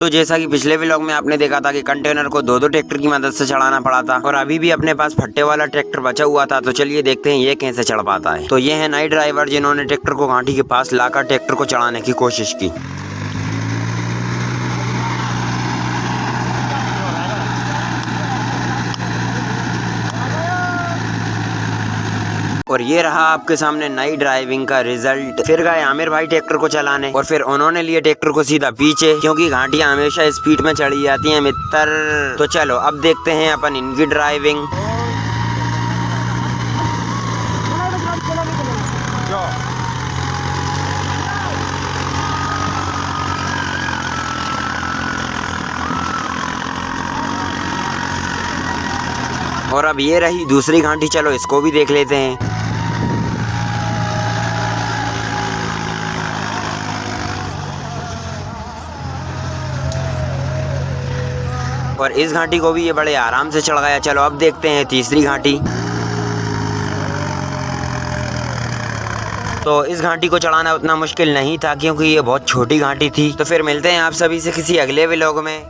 तो जैसा कि पिछले व्लॉग में आपने देखा था कि कंटेनर को दो ट्रैक्टर की मदद से चढ़ाना पड़ा था और अभी भी अपने पास फट्टे वाला ट्रैक्टर बचा हुआ था। तो चलिए देखते हैं ये कैसे चढ़ पाता है। तो ये है नए ड्राइवर जिन्होंने ट्रैक्टर को घाटी के पास लाकर ट्रैक्टर को चढ़ाने की कोशिश की। और ये रहा आपके सामने नई ड्राइविंग का रिजल्ट। फिर गए आमिर भाई ट्रैक्टर को चलाने और फिर उन्होंने लिए ट्रैक्टर को सीधा पीछे, क्योंकि घाटियां हमेशा स्पीड में चढ़ी जाती हैं मित्र। तो चलो अब देखते हैं अपन इनकी ड्राइविंग। और अब ये रही दूसरी घाटी, चलो इसको भी देख लेते हैं। और इस घाटी को भी ये बड़े आराम से चढ़ गया। चलो अब देखते हैं तीसरी घाटी। तो इस घाटी को चढ़ाना उतना मुश्किल नहीं था, क्योंकि ये बहुत छोटी घाटी थी। तो फिर मिलते हैं आप सभी से किसी अगले व्लॉग में।